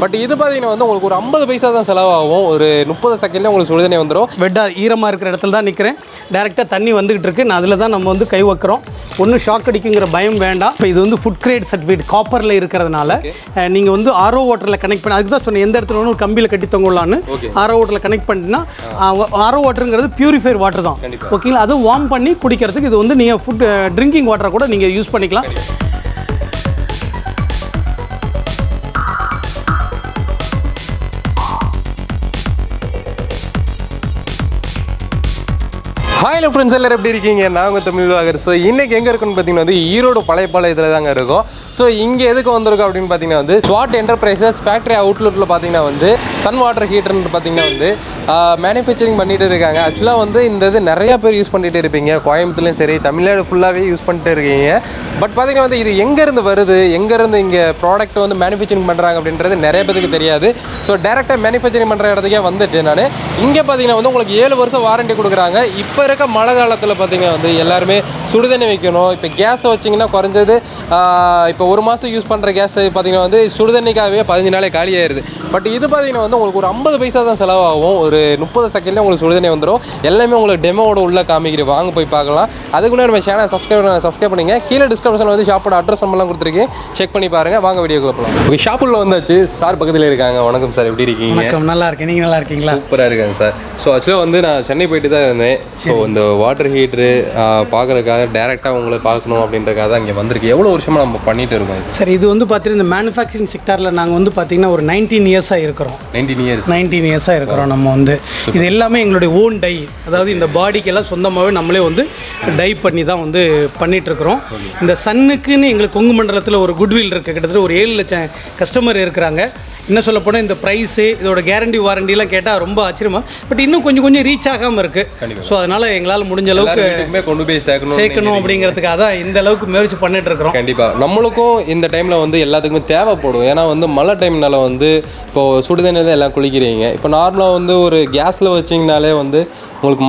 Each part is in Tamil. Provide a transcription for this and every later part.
பட் இது பார்த்தீங்கன்னா வந்து உங்களுக்கு ஒரு 50 பைசா தான் செலவாகும். ஒரு 30 செகண்ட்ல உங்களுக்கு சுடுதண்ணி வந்துடும். வெட்டாக ஈரமாக இருக்கிற இடத்துல தான் நிற்கிறேன். டேரெக்டாக தண்ணி வந்துகிட்டு இருக்கு. நான் அதில் தான் நம்ம வந்து கை வைக்கிறோம். ஒன்றும் ஷாக் அடிக்குங்கிற பயம் வேண்டாம். இப்போ இது வந்து ஃபுட் கிரேட் சர்டிஃபிகேட் காப்பரில் இருக்கிறதுனால நீங்கள் வந்து ஆர்ஓ வாட்டரில் கனெக்ட் பண்ணி, அதுக்கு தான் சொன்னேன் எந்த இடத்துல வேணும் ஒரு கம்பியில் கட்டி தொங்கலான்னு. ஆர்ஓ வாட்டரில் கனெக்ட் பண்ணிட்டுனா ஆர்ஓ வாட்டருங்கிறது பியூரிஃபைர் வாட்டர் தான். ஓகேங்களா? அது வார்ம் பண்ணி குடிக்கிறதுக்கு இது வந்து நீங்கள் ஃபுட் ட்ரிங்கிங் வாட்டரை கூட நீங்கள் யூஸ் பண்ணிக்கலாம். ஹாய் ஃப்ரெண்ட்ஸ், எல்லோரும் எப்படி இருக்கீங்க? நாங்கள் தமிழ்நாடு. ஸோ இன்றைக்கி எங்கே இருக்குன்னு பார்த்தீங்கன்னா வந்து ஈரோடு பழையபாளையத்தில் தாங்க இருக்கும். ஸோ இங்கே எதுக்கு வந்திருக்கோம் அப்படின்னு பார்த்தீங்கன்னா வந்து ஸ்வாட் என்டர்பிரைசஸ் ஃபேக்ட்ரி அவுட்லெட்டில் பார்த்தீங்கன்னா வந்து சன் வாட்டர் ஹீட்டர்னு பார்த்தீங்கன்னா வந்து மேனுஃபேக்சரிங் பண்ணிட்டு இருக்காங்க. ஆக்சுவலாக வந்து இந்த இது நிறையா பேர் யூஸ் பண்ணிகிட்டு இருப்பீங்க. கோயம்புத்தூர்லையும் சரி, தமிழ்நாடு ஃபுல்லாகவே யூஸ் பண்ணிட்டு இருக்கீங்க. பட் பார்த்தீங்கன்னா வந்து இது எங்கேருந்து வருது, எங்கேருந்து இங்கே ப்ராடக்ட் வந்து மேனுஃபேக்சரிங் பண்ணுறாங்க அப்படின்றது நிறைய பேருக்கு தெரியாது. ஸோ டேரெக்டாக மேனுஃபேக்சரிங் பண்ணுற இடத்துக்கே வந்துட்டு நான் இங்கே பார்த்தீங்கன்னா வந்து உங்களுக்கு 7 வருஷம் வாரண்டி கொடுக்குறாங்க. இப்போ இருக்க மழை காலத்தில் பார்த்தீங்கன்னா வந்து எல்லாருமே சுடுதண்ணி வைக்கணும். இப்போ கேஸை வச்சிங்கன்னா குறைஞ்சது இப்போ ஒரு மாதம் யூஸ் பண்ணுற கேஸ் பார்த்தீங்கன்னா வந்து சுடுதண்ணிக்காகவே 15 நாளே காலி ஆயிடுது. பட் இது பார்த்தீங்கன்னா வந்து உங்களுக்கு ஒரு 50 பைசா தான் செலவாகும். ஒரு 30 செகண்ட்லேயே உங்களுக்கு சுடுதண்ணி வந்துடும். எல்லாமே உங்களுக்கு டெமோவோட உள்ள காமிக்கிறேன், வாங்க போய் பார்க்கலாம். அதுக்கு முன்னாடி நம்ம சேனல் சப்ஸ்கிரைப் பண்ணிங்க. கீழே டிஸ்கிரிப்ஷனில் வந்து ஷாப்போட அட்ரஸ் நம்மலாம் கொடுத்துருக்கேன், செக் பண்ணி பாருங்கள். வாங்க வீடியோக்குள்ள போகலாம். ஓகே, ஷாப்புள்ள வந்தாச்சு. சார் பக்கத்தில் இருக்காங்க. வணக்கம் சார், எப்படி இருக்கீங்க? நல்லா இருக்கேன், நீங்கள் நல்லா இருக்கீங்களா? சூப்பராக இருக்காங்க சார். ஸோ ஆக்சுவலாக வந்து நான் சென்னை போயிட்டு தான் இருந்தேன். ஸோ இந்த வாட்டர் ஹீட்ரு பார்க்குறதுக்காக டேரெக்டாக உங்களை பார்க்கணும் அப்படின்றக்காக தான் இங்கே வந்திருக்கு. எவ்வளோ வருஷமாக நம்ம பண்ணிட்டு இருக்கோம் சார்? இது வந்து பார்த்தீங்கன்னா இந்த மேனுஃபேக்சரிங் செக்டாரில் நாங்கள் வந்து பார்த்தீங்கன்னா ஒரு 19 இயர்ஸாக இருக்கிறோம். 19 இயர்ஸாக இருக்கிறோம். நம்ம வந்து இது எல்லாமே எங்களுடைய ஓன் டை, அதாவது இந்த பாடிக்கெல்லாம் சொந்தமாகவே நம்மளே வந்து டை பண்ணி தான் வந்து பண்ணிகிட்ருக்குறோம். இந்த சன்னுக்குன்னு எங்களுக்கு கொங்கு மண்டலத்தில் ஒரு குட்வில் இருக்குது. கிட்டத்தட்ட ஒரு 7 லட்சம் கஸ்டமர் இருக்கிறாங்க. என்ன சொல்ல போனால் இந்த ப்ரைஸு, இதோட கேரண்டி வாரண்டிலாம் கேட்டால் ரொம்ப ஆச்சரியமாக, பட் இன்னும் கொஞ்சம் ரீச் ஆகாமல் இருக்குது. ஸோ அதனால் எங்களால் முடிஞ்ச அளவுக்கு கொண்டு போய் சேர்க்கணும் அப்படிங்கிறதுக்காக தான் இந்த அளவுக்கு முயற்சி பண்ணிட்டு இருக்கிறோம். கண்டிப்பாக நம்மளுக்கும் இந்த டைமில் வந்து எல்லாத்துக்குமே தேவைப்படும். ஏன்னா வந்து மழை டைம்னால வந்து இப்போது சுடுதண்ணியில் எல்லாம் குளிக்கிறீங்க. இப்போ நார்மலாக வந்து ஒரு கேஸில் வச்சிங்கனாலே வந்து உங்களுக்கு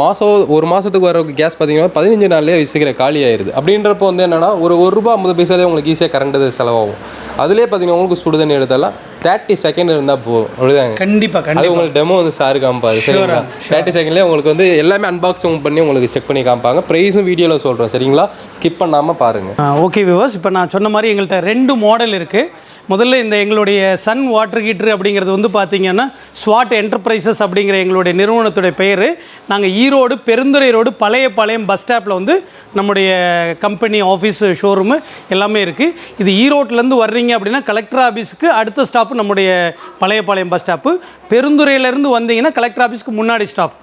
ஒரு மாதத்துக்கு வர கேஸ் பார்த்தீங்கன்னா 15 நாள்லேயே சீக்கிரம் காலி ஆயிடுது. அப்படின்றப்போ வந்து என்னென்னா ஒரு ரூபா 50 பைசாலே உங்களுக்கு ஈஸியாக கரண்ட் செலவாகும். அதிலே பார்த்தீங்கன்னா உங்களுக்கு சுடுதண்ணி எடுத்தாலாம் 30 செகண்ட் இருந்தால் போகும். அப்படிதாங்க. கண்டிப்பாக அது உங்களுக்கு டெமோ வந்து சாரு காமிப்பாரு. 30 செகண்ட்லேயே உங்களுக்கு வந்து எல்லாமே அன்பாக்சிங் பண்ணி உங்களுக்கு செக் பண்ணி காமிப்பாங்க. ப்ரைஸும் வீடியோவில் சொல்கிறோம், சரிங்களா? ஸ்கிப் பண்ணாமல் பாருங்கள். ஓகே வியூவர்ஸ், இப்போ நான் சொன்ன மாதிரி எங்கள்கிட்ட 2 மாடல் இருக்குது. முதல்ல இந்த எங்களுடைய சன் வாட்டர் ஹீட்டர் அப்படிங்கிறது வந்து பார்த்திங்கன்னா ஸ்வாட் என்டர்பிரைசஸ் அப்படிங்கிற எங்களுடைய நிறுவனத்துடைய பெயர். நாங்கள் ஈரோடு பெருந்துறை ரோடு பழையபாளையம் பஸ் ஸ்டாப்பில் வந்து நம்முடைய கம்பெனி ஆஃபீஸ் ஷோரூமு எல்லாமே இருக்குது. இது ஈரோட்டிலேருந்து வர்றீங்க அப்படின்னா கலெக்டர் ஆஃபீஸுக்கு அடுத்த ஸ்டாப்பு நம்முடைய பழையபாளையம் பஸ் ஸ்டாப்பு. பெருந்துறையிலேருந்து வந்தீங்கன்னா கலெக்டர் ஆஃபீஸ்க்கு முன்னாடி ஸ்டாப்.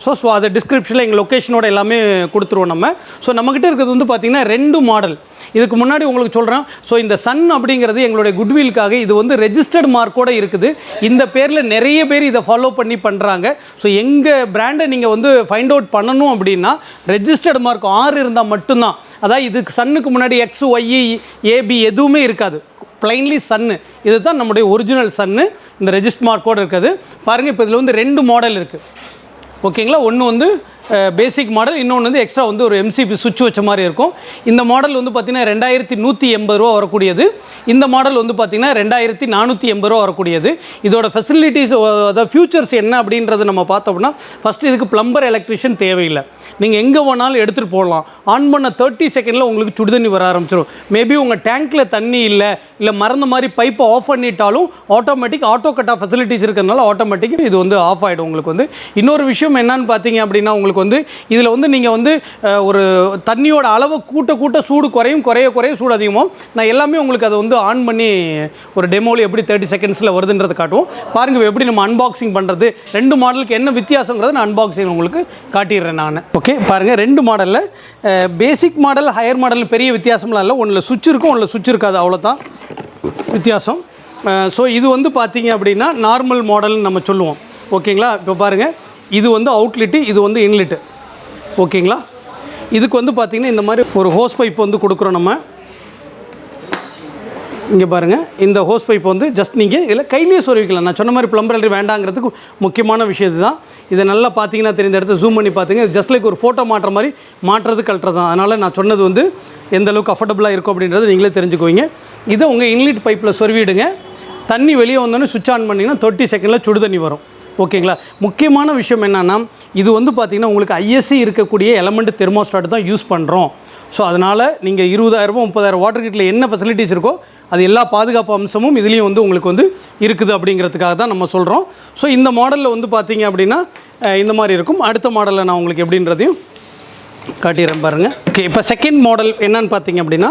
ஸோ அது டிஸ்கிரிப்ஷனில் எங்கள் லொக்கேஷனோட எல்லாமே கொடுத்துருவோம் நம்ம. ஸோ நம்மக்கிட்ட இருக்கிறது வந்து பார்த்திங்கன்னா 2 மாடல். இதுக்கு முன்னாடி உங்களுக்கு சொல்கிறேன். ஸோ இந்த சன் அப்படிங்கிறது எங்களுடைய குட்வில்காக இது வந்து ரெஜிஸ்டர்ட் மார்க்கோடு இருக்குது. இந்த பேரில் நிறைய பேர் இதை ஃபாலோ பண்ணி பண்ணுறாங்க. ஸோ எங்கள் பிராண்டை நீங்கள் வந்து ஃபைண்ட் அவுட் பண்ணணும் அப்படின்னா ரெஜிஸ்டர்ட் மார்க் 6 இருந்தால் மட்டும்தான். அதாவது இதுக்கு சன்னுக்கு முன்னாடி X, Y, AB எதுவுமே இருக்காது. பிளைன்லி சன்னு. இது தான் நம்முடைய ஒரிஜினல் சன்னு. இந்த ரெஜிஸ்டர் மார்க்கோடு இருக்குது. பாருங்கள், இப்போ இதில் வந்து 2 மாடல் இருக்குது. ஓகேங்களா? ஒன்று வந்து பேசிக் மாடல், இன்னொன்று வந்து எக்ஸ்ட்ரா வந்து ஒரு MCP சுவிட்ச் வச்ச மாதிரி இருக்கும். இந்த மாடல் வந்து பார்த்திங்கன்னா 2180 ரூபா வரக்கூடியது. இந்த மாடல் வந்து பார்த்திங்கன்னா 2480 ரூபா வரக்கூடியது. இதோட ஃபெசிலிட்டிஸ், அதாவது ஃபியூச்சர்ஸ் என்ன அப்படின்றது நம்ம பார்த்தோம்னா, ஃபஸ்ட்டு இதுக்கு ப்ளம்பர் எலக்ட்ரிஷியன் தேவையில்லை. நீங்கள் எங்கே வேணாலும் எடுத்துகிட்டு போடலாம். ஆன் பண்ண 30 செகண்டில் உங்களுக்கு சுடுதண்ணி வர ஆரம்பிச்சிடும். மேபி உங்கள் டேங்க்கில் தண்ணி இல்லை மறந்த மாதிரி பைப்பை ஆஃப் பண்ணிட்டாலும் ஆட்டோ கட் ஆஃப் ஃபெசிலிட்டிஸ் இருக்கிறதுனால ஆட்டோமேட்டிக் இது வந்து ஆஃப் ஆகிடும். உங்களுக்கு வந்து இன்னொரு விஷயம் என்னன்னு பார்த்தீங்க அப்படின்னா, உங்களுக்கு வந்து இதில் வந்து நீங்கள் வந்து ஒரு தண்ணியோட அளவை கூட்ட சூடு குறைய சூடு அதிகமாகும். நான் எல்லாமே உங்களுக்கு அதை வந்து ஆன் பண்ணி ஒரு டெமோவில் எப்படி 30 செகண்ட்ஸில் வருதுன்றதை காட்டுவோம். பாருங்கள் எப்படி நம்ம அன்பாக்சிங் பண்ணுறது, 2 மாடலுக்கு என்ன வித்தியாசங்கிறத நான் அன்பாக்சிங் உங்களுக்கு காட்டிடுறேன் நான். ஓகே, பாருங்கள் 2 மாடலில் பேசிக் மாடல், ஹையர் மாடல் பெரிய வித்தியாசம்லாம் இல்லை. ஒன்றில் சுவிட்ச் இருக்கும், ஒன்றில் சுவிட்ச் இருக்காது, அவ்வளோதான் வித்தியாசம். ஸோ இது வந்து பார்த்தீங்க அப்படின்னா நார்மல் மாடல்னு நம்ம சொல்லுவோம். ஓகேங்களா? இப்போ பாருங்கள், இது வந்து அவுட்லெட்டு, இது வந்து இன்லெட்டு. ஓகேங்களா? இதுக்கு வந்து பார்த்திங்கன்னா இந்த மாதிரி ஒரு ஹோஸ் பைப் வந்து கொடுக்குறோம் நம்ம. இங்கே பாருங்கள், இந்த ஹோஸ் பைப் வந்து ஜஸ்ட் நீங்கள் இதில் கையிலேயே சொருவிக்கலாம். நான் சொன்ன மாதிரி ப்ளம்பர் வேண்டாங்கிறதுக்கு முக்கியமான விஷயம் இதுதான். இதை நல்லா பார்த்தீங்கன்னா தெரிந்த இடத்த ஜூம் பண்ணி பார்த்தீங்க. ஜஸ்ட் லைக் ஒரு ஃபோட்டோ மாட்டுற மாதிரி மாட்டுறது கழட்டுறது தான். அதனால் நான் சொன்னது வந்து எந்த அளவுக்கு அஃபோர்டபுளாக இருக்கும் அப்படின்றத நீங்களே தெரிஞ்சுக்குவீங்க. இதை உங்கள் இன்லெட் பைப்பில் சொருவிடுங்க. தண்ணி வெளியே வந்தோடனே சுவிட்ச் ஆன் பண்ணிங்கன்னா 30 செகண்டில் சுடு தண்ணி வரும். ஓகேங்களா. முக்கியமான விஷயம் என்னென்னா இது வந்து பார்த்திங்கன்னா உங்களுக்கு ஐஎஸ்சி இருக்கக்கூடிய எலமெண்ட் தெர்மோஸ்டாட் தான் யூஸ் பண்ணுறோம். ஸோ அதனால் நீங்கள் 20,000 30,000 வாட்டர் ஹீட்டரில் என்ன ஃபெசிலிட்டிஸ் இருக்கோ அது எல்லா பாதுகாப்பு அம்சமும் இதுலேயும் வந்து உங்களுக்கு வந்து இருக்குது அப்படிங்கிறதுக்காக தான் நம்ம சொல்கிறோம். ஸோ இந்த மாடலில் வந்து பார்த்திங்க அப்படின்னா இந்த மாதிரி இருக்கும். அடுத்த மாடலில் நான் உங்களுக்கு எப்படின்றதையும் காட்டிடுறேன் பாருங்கள். ஓகே, இப்போ செகண்ட் மாடல் என்னன்னு பார்த்தீங்க அப்படின்னா,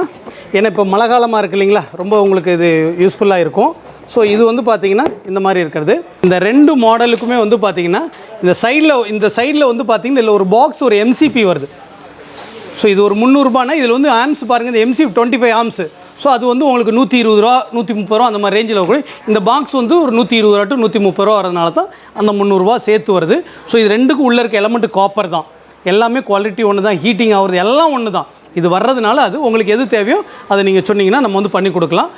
ஏன்னா இப்போ மழை காலமாக இருக்குது இல்லைங்களா, ரொம்ப உங்களுக்கு இது யூஸ்ஃபுல்லாக இருக்கும். ஸோ இது வந்து பார்த்திங்கன்னா இந்த மாதிரி இருக்கிறது. இந்த 2 மாடலுக்குமே வந்து பார்த்திங்கன்னா இந்த சைடில் வந்து பார்த்திங்கன்னா இதில் ஒரு பாக்ஸ் ஒரு எம்சிபி வருது. ஸோ இது ஒரு 300 ரூபானா இதில் வந்து ஆம்ஸ் பாருங்கள், இந்த எம்சிபி 25 ஆம்ஸு. ஸோ அது வந்து உங்களுக்கு 120 ரூபா 130 ரூபா அந்த மாதிரி ரேஞ்சில் கூட இந்த பாக்ஸ் வந்து ஒரு 120 ரூபா டு 130 ரூபா வரதுனால தான் அந்த 300 ரூபா சேர்த்து வருது. ஸோ இது ரெண்டுக்கும் உள்ளே இருக்க எலமெண்ட் காப்பர் தான். எல்லாமே குவாலிட்டி ஒன்று தான், ஹீட்டிங் ஆகுறது எல்லாம் ஒன்று தான். இது வர்றதுனால அது உங்களுக்கு எது தேவையோ அதை நீங்கள் சொன்னீங்கன்னா நம்ம வந்து பண்ணி கொடுக்கலாம்.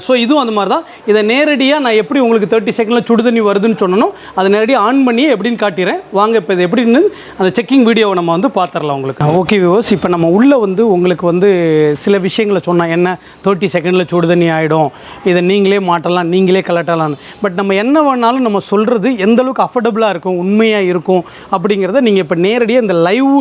ஸோ இதுவும் அந்த மாதிரி தான். இதை நேரடியாக நான் எப்படி உங்களுக்கு 30 செகண்டில் சுடு தண்ணி வருதுன்னு சொன்னோம் அதை நேரடியாக ஆன் பண்ணி எப்படின்னு காட்டிடுறேன். வாங்க இப்போ இது எப்படின்னு அந்த செக்கிங் வீடியோவை நம்ம வந்து பார்த்துடலாம் உங்களுக்கு. ஓகே வியூவர்ஸ், இப்போ நம்ம உள்ளே வந்து உங்களுக்கு வந்து சில விஷயங்களை சொன்னால் என்ன 30 செகண்டில் சுடு தண்ணி ஆகிடும், இதை நீங்களே மாட்டலாம், நீங்களே கலட்டலாம்னு. பட் நம்ம என்ன வேணாலும் நம்ம சொல்கிறது எந்தளவுக்கு அஃபோர்டபுளாக இருக்கும், உண்மையாக இருக்கும் அப்படிங்கிறத நீங்கள் இப்போ நேரடியாக இந்த லைவ்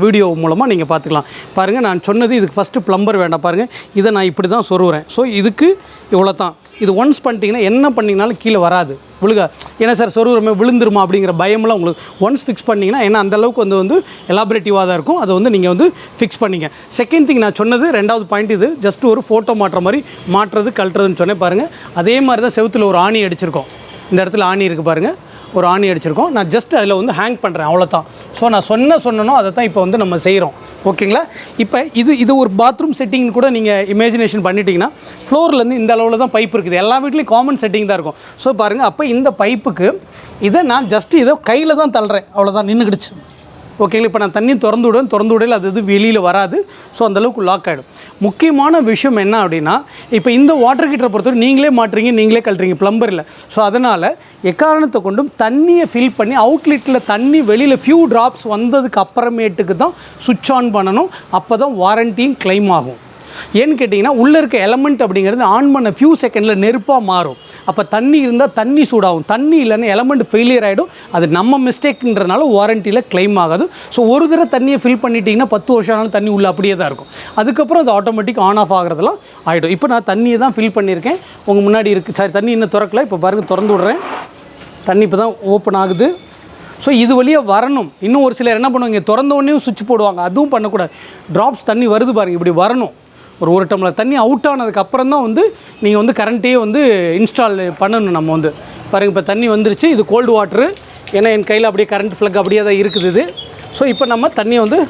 வீடியோ மூலமாக நீங்கள் பார்த்துக்கலாம். பாருங்கள், நான் சொன்னது இதுக்கு ஃபஸ்ட்டு ப்ளம்பர் வேண்டாம். பாருங்கள், இதை நான் இப்படி தான் சொருகிறேன். ஸோ இதுக்கு இவ்வளோ தான். இது ஒன்ஸ் பண்ணிட்டீங்கன்னா என்ன பண்ணிங்கனாலும் கீழே வராது, விழுகா. ஏன்னா சார் சொருகிறமே விழுந்துருமா அப்படிங்கிற பயமெல்லாம் உங்களுக்கு ஒன்ஸ் ஃபிக்ஸ் பண்ணிங்கன்னா, ஏன்னா அந்தளவுக்கு வந்து எலாபரேட்டிவாக தான் இருக்கும். அதை வந்து நீங்கள் வந்து ஃபிக்ஸ் பண்ணிங்க. செகண்ட் திங் நான் சொன்னது 2வது பாயிண்ட், இது ஜஸ்ட் ஒரு ஃபோட்டோ மாட்டுற மாதிரி மாட்டுறது கழட்டுறதுன்னு சொன்னேன். பாருங்கள், அதே மாதிரி தான் செவுத்தில் ஒரு ஆணி அடிச்சிருக்கோம். இந்த இடத்துல ஆணி இருக்குது பாருங்கள், ஒரு ஆணி அடிச்சிருக்கோம். நான் ஜஸ்ட் அதில் வந்து ஹேங் பண்ணுறேன், அவ்வளோதான். ஸோ நான் சொன்னனோ அதை தான் இப்போ வந்து நம்ம செய்கிறோம். ஓகேங்களா. இப்போ இது ஒரு பாத்ரூம் செட்டிங்னு கூட நீங்கள் இமேஜினேஷன் பண்ணிட்டீங்கன்னா, ஃப்ளோர்லேருந்து இந்த அளவில் தான் பைப் இருக்குது. எல்லா வீட்லேயும் காமன் செட்டிங் தான் இருக்கும். ஸோ பாருங்கள், அப்போ இந்த பைப்புக்கு இதை நான் ஜஸ்ட்டு இதை கையில் தான் தள்ளுறேன், அவ்வளோதான், நின்றுக்கிடுச்சு. ஓகேங்களா. இப்போ நான் தண்ணி திறந்து விடையில் அது வெளியில் வராது. ஸோ அந்தளவுக்கு லாக் ஆகிடும். முக்கியமான விஷயம் என்ன அப்படின்னா, இப்போ இந்த வாட்டர் ஹீட்டரை பொறுத்தவரை நீங்களே மாட்டுறீங்க, நீங்களே கழட்டுறீங்க, ப்ளம்பர் இல்லை. ஸோ அதனால் எக்காரணத்தை கொண்டும் தண்ணியை ஃபில் பண்ணி அவுட்லெட்டில் தண்ணி வெளியில் ஃபியூ ட்ராப்ஸ் வந்ததுக்கு அப்புறமேட்டுக்கு தான் சுவிட்ச் ஆன் பண்ணணும். அப்போ தான் வாரண்டியும் கிளைம் ஆகும். ஏன்னு கேட்டிங்கன்னா, உள்ளே இருக்க எலமெண்ட் அப்படிங்கிறது ஆன் பண்ண ஃபியூ செகண்டில் நெருப்பாக மாறும். அப்போ தண்ணி இருந்தால் தண்ணி சூடாகும், தண்ணி இல்லைன்னா எலமெண்ட் ஃபெயிலியர் ஆகிடும். அது நம்ம மிஸ்டேக்குன்றனால வாரண்டியில் கிளைம் ஆகாது. ஸோ ஒரு தடவை தண்ணியை ஃபில் பண்ணிட்டீங்கன்னா 10 வருஷம் ஆனாலும் தண்ணி உள்ளே அப்படியே தான் இருக்கும். அதுக்கப்புறம் அது ஆட்டோமேட்டிக் ஆன் ஆஃப் ஆகிறதுலாம் ஆகிடும். இப்போ நான் தண்ணியை தான் ஃபில் பண்ணியிருக்கேன், உங்கள் முன்னாடி இருக்குது. சாரி, தண்ணி இன்னும் திறக்கல. இப்போ பாருங்கள், திறந்து விட்றேன். தண்ணி இப்போ தான் ஓப்பன் ஆகுது. ஸோ இது வழியாக வரணும். இன்னும் ஒரு சிலர் என்ன பண்ணுவாங்க, திறந்த உடனே சுவிட்ச் போடுவாங்க. அதுவும் பண்ணக்கூடாது. ட்ராப்ஸ் தண்ணி வருது பாருங்கள், இப்படி வரணும். ஒரு டம்ளர் தண்ணி அவுட் ஆனதுக்கப்புறம் தான் வந்து நீங்கள் வந்து கரண்ட்டையே வந்து இன்ஸ்டால் பண்ணணும். நம்ம வந்து பாருங்கள், இப்போ தண்ணி வந்துருச்சு. இது கோல்டு வாட்ரு, ஏன்னா என் கையில் அப்படியே கரண்ட் ஃப்ளக் அப்படியே தான் இருக்குது இது. ஸோ இப்போ நம்ம தண்ணியை வந்து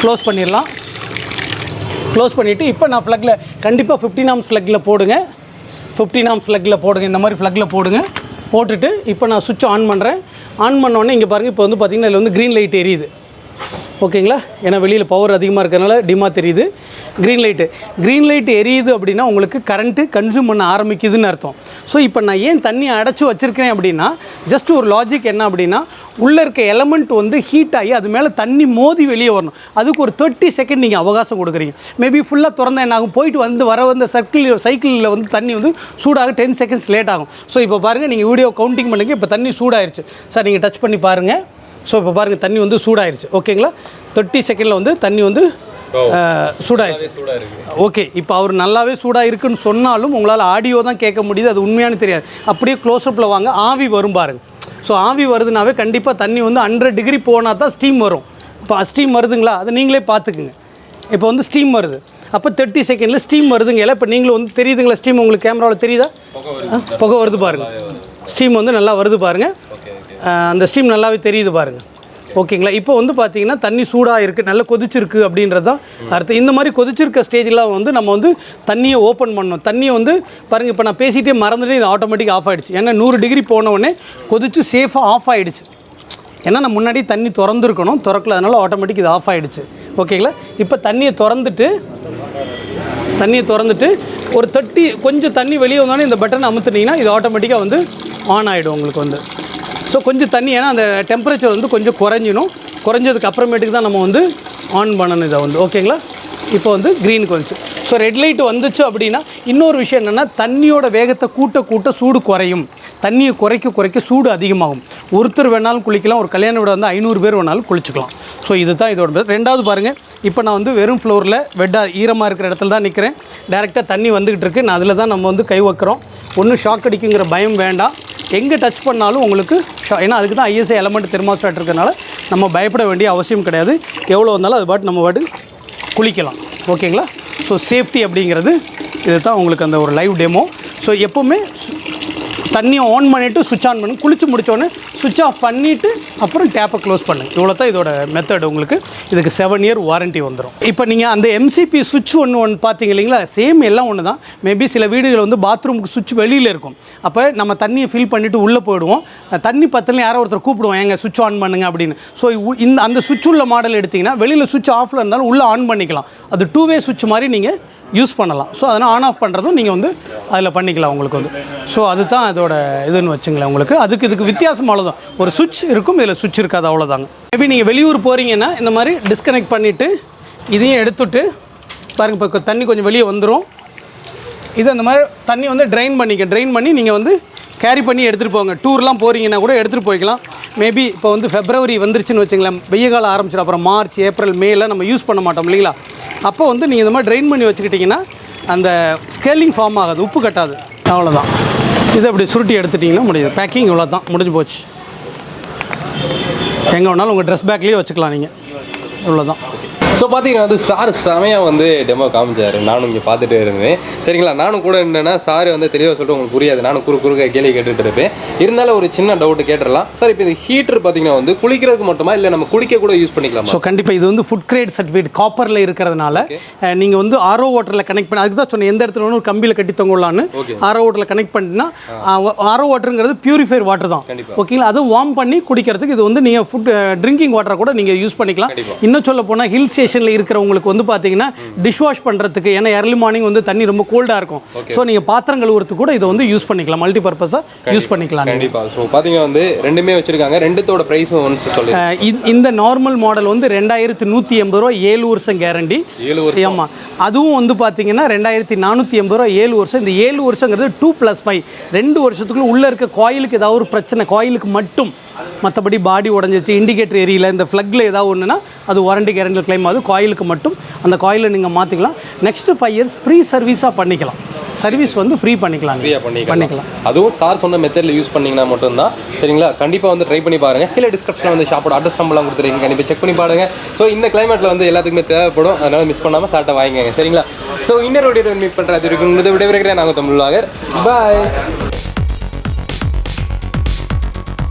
க்ளோஸ் பண்ணிடலாம். க்ளோஸ் பண்ணிவிட்டு இப்போ நான் ஃப்ளக்கில் கண்டிப்பாக 15 ஆம்ஸ் ஃப்ளக்கில் போடுங்க. 15 ஆம்ஸ் ஃப்ளக்கில் போடுங்க, இந்த மாதிரி ஃப்ளக்கில் போடுங்க. போட்டுட்டு இப்போ நான் சுவிட்ச் ஆன் பண்ணுறேன். ஆன் பண்ணோடனே இங்கே பாருங்கள், இப்போ வந்து பார்த்திங்கன்னா இதில் வந்து க்ரீன் லைட் எரியுது. ஓகேங்களா. ஏன்னா வெளியில் பவர் அதிகமாக இருக்கிறதுனால டிம்மாக தெரியுது. க்ரீன் லைட் எரியுது அப்படின்னா உங்களுக்கு கரண்ட்டு கன்சியூம் பண்ண ஆரம்பிக்குதுன்னு அர்த்தம். ஸோ இப்போ நான் ஏன் தண்ணி அடைச்சி வச்சுருக்கிறேன் அப்படின்னா, ஜஸ்ட் ஒரு லாஜிக் என்ன அப்படின்னா, உள்ளே இருக்க எலமெண்ட் வந்து ஹீட் ஆகி அது மேலே தண்ணி மோதி வெளியே வரணும். அதுக்கு ஒரு 30 செகண்ட் நீங்கள் அவகாசம் கொடுக்குறீங்க. மேபி ஃபுல்லாக திறந்தா என்ன ஆகும், போயிட்டு வந்து வந்த சைக்கிளில் வந்து தண்ணி வந்து சூடாக 10 செகண்ட்ஸ் லேட் ஆகும். ஸோ இப்போ பாருங்கள், நீங்கள் வீடியோ கவுண்டிங் பண்ணுங்கள். இப்போ தண்ணி சூடாயிருச்சு சார், நீங்கள் டச் பண்ணி பாருங்கள். ஸோ இப்போ பாருங்கள், தண்ணி வந்து சூடாயிருச்சு. ஓகேங்களா. 30 செகண்டில் வந்து தண்ணி வந்து சூடாயிருச்சு. ஓகே, இப்போ அவர் நல்லாவே சூடாக இருக்குன்னு சொன்னாலும் உங்களால் ஆடியோ தான் கேட்க முடியுது, அது உண்மையானு தெரியாது. அப்படியே க்ளோஸ்அப்பில் வாங்க, ஆவி வரும் பாருங்கள். ஸோ ஆவி வருதுனாவே கண்டிப்பாக தண்ணி வந்து 100 டிகிரி போனால் தான் ஸ்டீம் வரும். இப்போ ஸ்டீம் வருதுங்களா, அதை நீங்களே பார்த்துக்குங்க. இப்போ வந்து ஸ்டீம் வருது, அப்போ 30 செகண்டில் ஸ்டீம் வருதுங்களா. இப்போ நீங்களும் வந்து தெரியுதுங்களா ஸ்டீம், உங்களுக்கு கேமராவில் தெரியுதா? புகை வருது பாருங்கள், ஸ்டீம் வந்து நல்லா வருது பாருங்கள். அந்த ஸ்டீம் நல்லாவே தெரியுது பாருங்கள். ஓகேங்களா. இப்போ வந்து பார்த்தீங்கன்னா தண்ணி சூடாக இருக்குது, நல்லா கொதிச்சிருக்கு அப்படின்றது தான் அர்த்தம். இந்த மாதிரி கொதிச்சிருக்க ஸ்டேஜெலாம் வந்து நம்ம வந்து தண்ணியை ஓப்பன் பண்ணணும். தண்ணியை வந்து பாருங்கள், இப்போ நான் பேசிகிட்டே மறந்துட்டு இது ஆட்டோமேட்டிக் ஆஃப் ஆகிடுச்சு. ஏன்னா 100 டிகிரி போனவுடனே கொதிச்சு சேஃபாக ஆஃப் ஆகிடுச்சு. ஏன்னா நான் முன்னாடி தண்ணி திறந்துருக்கணும், திறக்கல, அதனால் ஆட்டோமேட்டிக் இது ஆஃப் ஆகிடுச்சு. ஓகேங்களா. இப்போ தண்ணியை திறந்துட்டு ஒரு 30 கொஞ்சம் தண்ணி வெளியே வந்தோடனே இந்த பட்டன் அமுத்துனீங்கன்னா இது ஆட்டோமேட்டிக்காக வந்து ஆன் ஆகிடும் உங்களுக்கு வந்து. ஸோ கொஞ்சம் தண்ணி, ஏன்னா அந்த டெம்பரேச்சர் வந்து கொஞ்சம் குறைஞ்சதுக்கு அப்புறமேட்டுக்கு தான் நம்ம வந்து ஆன் பண்ணணும் இதை வந்து. ஓகேங்களா. இப்போ வந்து க்ரீனுக்கு வந்துச்சு. ஸோ ரெட் லைட் வந்துச்சு அப்படின்னா இன்னொரு விஷயம் என்னென்னா தண்ணியோட வேகத்தை கூட்ட சூடு குறையும். தண்ணியை குறைக்க சூடு அதிகமாகும். ஒருத்தர் வேணாலும் குளிக்கலாம், ஒரு கல்யாண வீடு வந்து 500 பேர் வேணாலும் குளிச்சுக்கலாம். ஸோ இதுதான் இதோட. ரெண்டாவது பாருங்கள், இப்போ நான் வந்து வெறும் ஃப்ளோரில் ஈரமாக இருக்கிற இடத்துல தான் நிற்கிறேன். டேரெக்டாக தண்ணி வந்துக்கிட்டு இருக்குது. நான் அதில் தான் நம்ம வந்து கை வைக்கிறோம். ஒன்றும் ஷாக் அடிக்குங்கிற பயம் வேண்டாம். எங்கே டச் பண்ணாலும் உங்களுக்கு ஏன்னா அதுக்கு தான் ஐஎஸ்ஐ எலமெண்ட் தெர்மாஸ்டாட் இருக்கிறதுனால நம்ம பயப்பட வேண்டிய அவசியம் கிடையாது. எவ்வளோ வந்தாலும் அது பாட்டு நம்ம பாட்டு குளிக்கலாம். ஓகேங்களா? ஸோ சேஃப்டி அப்படிங்கிறது இது தான் உங்களுக்கு அந்த ஒரு லைவ் டெமோ. ஸோ எப்போவுமே தண்ணியை ஆன் பண்ணிவிட்டு சுவிட்ச் ஆன் பண்ணி குளித்து முடித்தோடனே சுவிட்ச் ஆஃப் பண்ணிவிட்டு அப்புறம் டேப்பை க்ளோஸ் பண்ணுங்க. இவ்வளோ தான் இதோட மெத்தட். உங்களுக்கு இதுக்கு 7 இயர் வாரண்ட்டி வந்துடும். இப்போ நீங்கள் அந்த எம்சிபி சுவிட்ச் ஒன்று பார்த்தீங்க இல்லைங்களா, சேம் எல்லாம் ஒன்று தான். மேபி சில வீடுகள் வந்து பாத்ரூமுக்கு சுவிட்ச் வெளியில் இருக்கும். அப்போ நம்ம தண்ணியை ஃபில் பண்ணிவிட்டு உள்ளே போயிடுவோம். தண்ணி பத்தல யாரோ ஒருத்தர் கூப்பிடுவோம், எங்கள் சுவிட்ச் ஆன் பண்ணுங்க அப்படின்னு. ஸோ அந்த சுவிட்ச் உள்ள மாடல் எடுத்திங்கன்னா வெளியில் சுவிட்ச் ஆஃபில் இருந்தாலும் உள்ளே ஆன் பண்ணிக்கலாம். அது 2-வே சுவிட்ச் மாதிரி நீங்கள் யூஸ் பண்ணலாம். ஸோ அதனால் ஆன் ஆஃப் பண்ணுறதும் நீங்கள் வந்து அதில் பண்ணிக்கலாம் உங்களுக்கு வந்து. ஸோ அதுதான் அதோட இதுன்னு வச்சுங்களேன். உங்களுக்கு இதுக்கு வித்தியாசம் அவ்வளோதான். ஒரு சுவிட்ச் இருக்கும், இதில் சுவிட்ச் இருக்காது, அவ்வளோதாங்க. மேபி நீங்கள் வெளியூர் போகிறீங்கன்னா இந்த மாதிரி டிஸ்கனெக்ட் பண்ணிவிட்டு இதையும் எடுத்துட்டு பாருங்கள், இப்போ தண்ணி கொஞ்சம் வெளியே வந்துடும். இது அந்த மாதிரி தண்ணி வந்து ட்ரைன் பண்ணி நீங்கள் வந்து கேரி பண்ணி எடுத்துகிட்டு போங்க. டூர்லாம் போகிறீங்கன்னா கூட எடுத்துகிட்டு போய்க்கலாம். மேபி இப்போ வந்து ஃபெப்ரவரி வந்துருச்சுன்னு வச்சுங்களேன், வெய்ய காலம் ஆரம்பிச்சிடும். அப்புறம் மார்ச், ஏப்ரல், மேல நம்ம யூஸ் பண்ண மாட்டோம் இல்லைங்களா? அப்போ வந்து நீங்கள் இந்த மாதிரி ட்ரைன் பண்ணி வச்சுக்கிட்டிங்கன்னா அந்த ஸ்கேலிங் ஃபார்ம் ஆகாது, உப்பு கட்டாது. அவ்வளோதான். இதை அப்படி சுருட்டி எடுத்துட்டிங்கன்னா முடியுது. பேக்கிங் இவ்வளோ தான், முடிஞ்சு போச்சு. எங்கே வேணாலும் உங்கள் ட்ரெஸ் பேக்லேயே வச்சுக்கலாம் நீங்கள். இவ்வளோதான். ஸோ பார்த்தீங்கன்னா வந்து சார் செமையாக வந்து டெமோ காமிச்சார். நானும் இங்கே பார்த்துட்டு இருந்தேன். சரிங்களா? நானும் கூட என்னென்னா சார் வந்து தெளிவாக சொல்லிட்டு உங்களுக்கு புரியாது, நானும் குறுக்க கேள்வி கேட்டுட்டு இருப்பேன். இருந்தாலும் ஒரு சின்ன டவுட்டு கேட்டுடலாம் சார். இப்போ இந்த ஹீட்டர் பார்த்தீங்கன்னா வந்து குளிக்கிறதுக்கு மட்டுமா இல்லை நம்ம குடிக்க கூட யூஸ் பண்ணிக்கலாம்? ஸோ கண்டிப்பாக இது வந்து ஃபுட் கிரேட் சர்டிஃபிகேட் காப்பரில் இருக்கிறதுனால நீங்கள் வந்து ஆர்ஓ வாட்டரில் கனெக்ட் பண்ணி, அதுக்கு தான் சொன்னேன் எந்த இடத்துல ஒன்று ஒரு கம்பியில் கட்டி தொங்கலான்னு. ஆர்ஓ வாட்டரில் கனெக்ட் பண்ணிட்டுனா ஆர்ஓ வாட்டருங்கிறது பியூரிஃபைர் வாட்டர் தான். ஓகேங்களா? அது வார்ம் பண்ணி குடிக்கிறதுக்கு இது வந்து நீங்கள் ஃபுட் ட்ரிங்கிங் வாட்டரை கூட நீங்கள் யூஸ் பண்ணிக்கலாம். இன்னும் சொல்ல போனால் ஹில் ஸ்டேஷனில் இருக்கிறவங்களுக்கு வந்து பார்த்தீங்கன்னா டிஷ் வாஷ் பண்ணுறதுக்கு, ஏன்னா early மார்னிங் வந்து தண்ணி ரொம்ப கோல்டாக இருக்கும். ஸோ நீங்கள் பாத்திரம் கழுவுறதுக்கு கூட இதை வந்து யூஸ் பண்ணிக்கலாம், மல்டி பர்பஸாக யூஸ் பண்ணிக்கலாம். கண்டிப்பாக. ஸோ பார்த்தீங்கன்னா வந்து ரெண்டுமே வச்சுருக்காங்க. ரெண்டுத்தோட ப்ரைஸும் ஒன்ஸ் சொல்லி இந்த நார்மல் மாடல் வந்து 2180 ரூபா, 7 வருஷம் கேரண்டி. 7 வருஷம். ஆமாம். அதுவும் வந்து பார்த்தீங்கன்னா 2480 ரூபா, 7 வருஷம். இந்த 7 வருஷங்கிறது 2+5, 2 வருஷத்துக்குள்ள உள்ளே இருக்க காயிலுக்கு ஏதாவது ஒரு பிரச்சனை, காயிலுக்கு மட்டும், மற்றபடி பாடி உடஞ்சிச்சு, இண்டிகேட்டர் ஏரியில், இந்த ஃப்ளக்கில் ஏதாவது ஒன்றுனா அது வாரண்டி கேரண்டியில் கிளைம் ஆகுது. காயிலுக்கு மட்டும் அந்த காயிலை நீங்கள் மாற்றிக்கலாம். நெக்ஸ்ட் 5 இயர்ஸ் ஃப்ரீ சர்வீஸாக பண்ணிக்கலாம். சர்வீஸ் வந்து ஃப்ரீ பண்ணிக்கலாம். அதுவும் சார் சொன்ன மெத்தடில் யூஸ் பண்ணிங்கன்னா மட்டும்தான். சரிங்களா? கண்டிப்பாக வந்து ட்ரை பண்ணி பாருங்கள். கீழே டிஸ்கிரிப்ஷனில் வந்து ஷாப்போட அட்ரஸ் நம்பர்லாம் கொடுத்துருக்கீங்க, கண்டிப்பாக செக் பண்ணி பாருங்கள். ஸோ இந்த கிளைமேட்டில் வந்து எல்லாத்துக்குமே தேவைப்படும், அதனால் மிஸ் பண்ணாமல் சார்ட்டை வாங்கிக்கங்க. சரிங்களா? ஸோ இன்னொரு வீடியோ மீட் பண்ணுறது இருக்குன்னு விடைபெறுகிறேன். நாங்கள் தமிழ்வாகர். பாய்.